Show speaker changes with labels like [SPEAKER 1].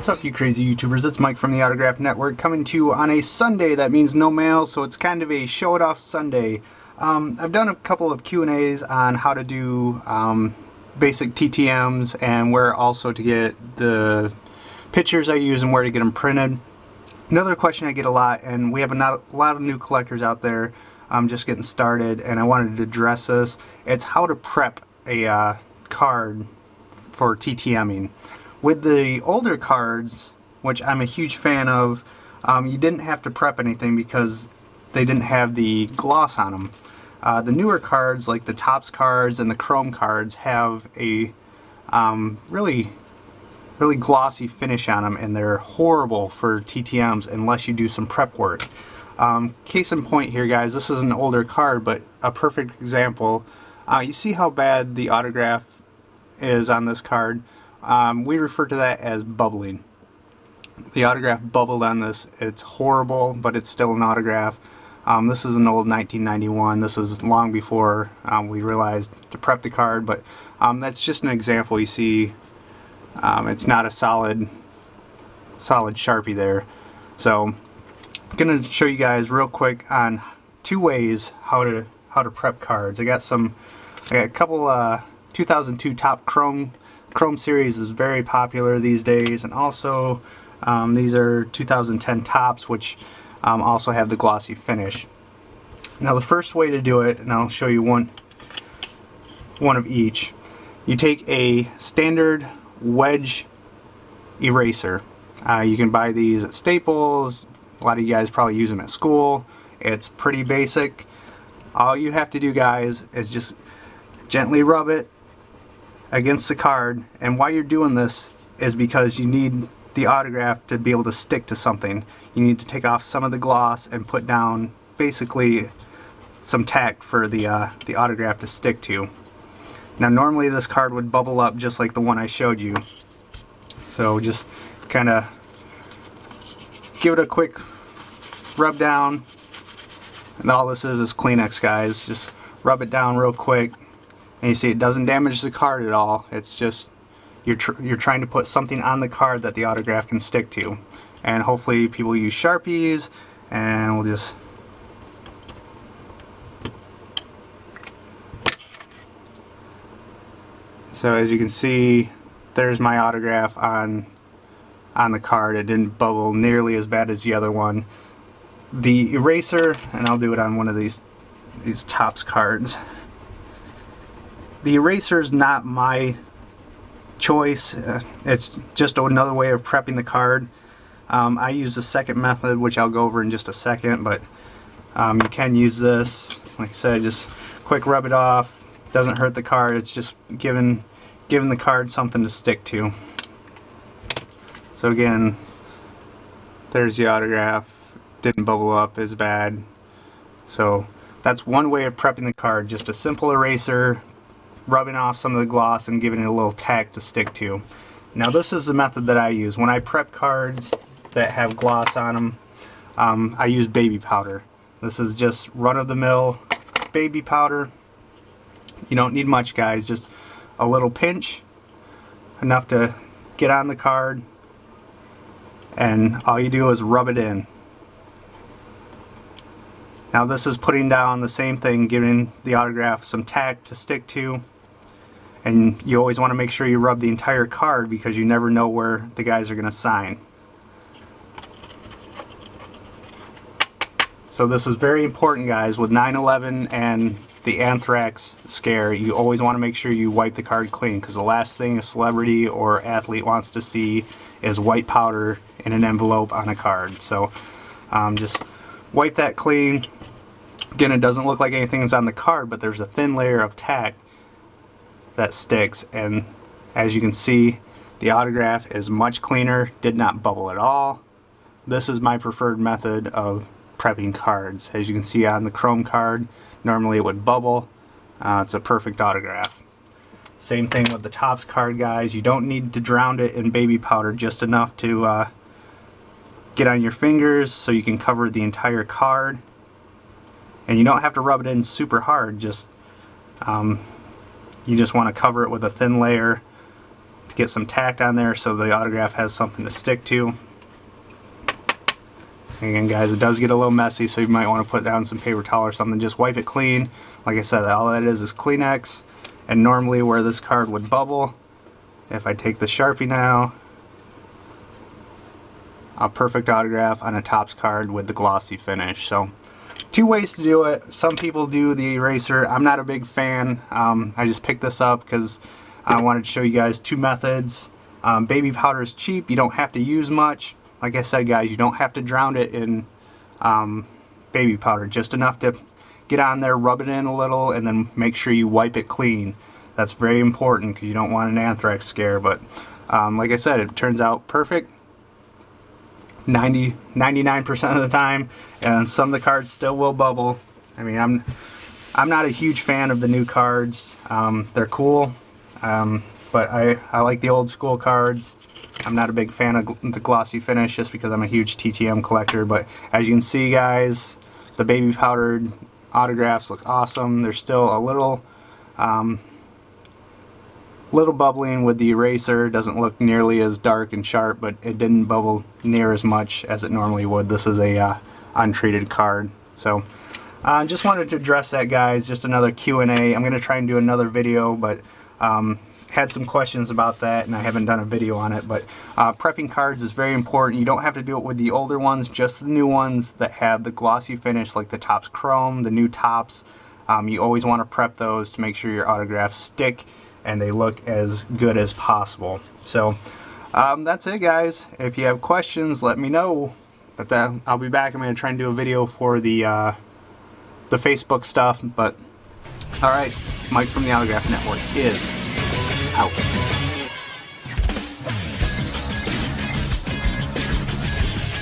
[SPEAKER 1] What's up, you crazy YouTubers? It's Mike from the Autograph Network coming to you on a Sunday. That means no mail, so it's kind of a show-it-off Sunday. I've done a couple of Q&As on how to do basic TTMs and where also to get the pictures I use and where to get them printed. Another question I get a lot, and we have a lot of new collectors out there just getting started, and I wanted to address this. It's how to prep a card for TTMing. With the older cards, which I'm a huge fan of, you didn't have to prep anything because they didn't have the gloss on them. The newer cards, like the Topps cards and the Chrome cards, have a really glossy finish on them, and they're horrible for TTMs unless you do some prep work. Case in point here, guys, this is an older card, but a perfect example. You see how bad the autograph is on this card? We refer to that as bubbling. The autograph bubbled on this. It's horrible, but it's still an autograph. This is an old 1991. This is long before we realized to prep the card, but that's just an example. You see, it's not a solid Sharpie there. So I'm gonna show you guys real quick on two ways how to prep cards. I got a couple 2002 Top Chrome series is very popular these days, and also these are 2010 Topps, which also have the glossy finish. Now the first way to do it, and I'll show you one of each. You take a standard wedge eraser. You can buy these at Staples. A lot of you guys probably use them at school. It's pretty basic. All you have to do, guys, is just gently rub it against the card, and why you're doing this is because you need the autograph to be able to stick to something. You need to take off some of the gloss and put down basically some tack for the autograph to stick to. Now normally this card would bubble up just like the one I showed you, so just kind of give it a quick rub down, and all this is Kleenex, guys. Just rub it down real quick. And you see it doesn't damage the card at all. It's just you're trying to put something on the card that the autograph can stick to. And hopefully people use Sharpies, and we'll just so as you can see, there's my autograph on the card. It didn't bubble nearly as bad as the other one. The eraser, and I'll do it on one of these Topps cards. The eraser is not my choice. It's just another way of prepping the card. I use the second method, which I'll go over in just a second, but you can use this. Like I said, just quick rub it off. Doesn't hurt the card. It's just giving the card something to stick to. So again, there's the autograph. Didn't bubble up as bad. So that's one way of prepping the card. Just a simple eraser, rubbing off some of the gloss and giving it a little tack to stick to. Now this is the method that I use. When I prep cards that have gloss on them, I use baby powder. This is just run-of-the-mill baby powder. You don't need much, guys, just a little pinch, enough to get on the card, and all you do is rub it in. Now this is putting down the same thing, giving the autograph some tack to stick to. And you always want to make sure you rub the entire card because you never know where the guys are going to sign. So this is very important, guys. With 9/11 and the anthrax scare, you always want to make sure you wipe the card clean, because the last thing a celebrity or athlete wants to see is white powder in an envelope on a card. So just wipe that clean. Again, it doesn't look like anything's on the card, but there's a thin layer of tack that sticks, and as you can see, the autograph is much cleaner, did not bubble at all. This is my preferred method of prepping cards. As you can see on the Chrome card, normally it would bubble. It's a perfect autograph. Same thing with the Topps card, guys. You don't need to drown it in baby powder, just enough to get on your fingers so you can cover the entire card. And you don't have to rub it in super hard, just you just want to cover it with a thin layer get some tack on there so the autograph has something to stick to. Again, guys, it does get a little messy, so you might want to put down some paper towel or something. Just wipe it clean. Like I said, all that is Kleenex. And normally where this card would bubble, if I take the Sharpie now, a perfect autograph on a Topps card with the glossy finish. So 2 ways to do it. Some people do the eraser. I'm not a big fan. I just picked this up because I wanted to show you guys 2 methods. Baby powder is cheap. You don't have to use much. Like I said, guys, you don't have to drown it in baby powder. Just enough to get on there, rub it in a little, and then make sure you wipe it clean. That's very important because you don't want an anthrax scare. But like I said, it turns out perfect 99% of the time, and some of the cards still will bubble. I mean, I'm not a huge fan of the new cards. They're cool, but I like the old school cards. I'm not a big fan of the glossy finish just because I'm a huge TTM collector. But as you can see, guys, the baby powdered autographs look awesome. There's still a little bubbling with the eraser. Doesn't look nearly as dark and sharp, but it didn't bubble near as much as it normally would. This is a untreated card. So just wanted to address that, guys. Just another Q&A. I'm going to try and do another video, but had some questions about that and I haven't done a video on it. But prepping cards is very important. You don't have to do it with the older ones, just the new ones that have the glossy finish, like the Topps Chrome, the new Topps. You always want to prep those to make sure your autographs stick and they look as good as possible. So that's it, guys. If you have questions, let me know. But I'll be back. I'm going to try and do a video for the Facebook stuff. But all right, Mike from the Autograph Network is out.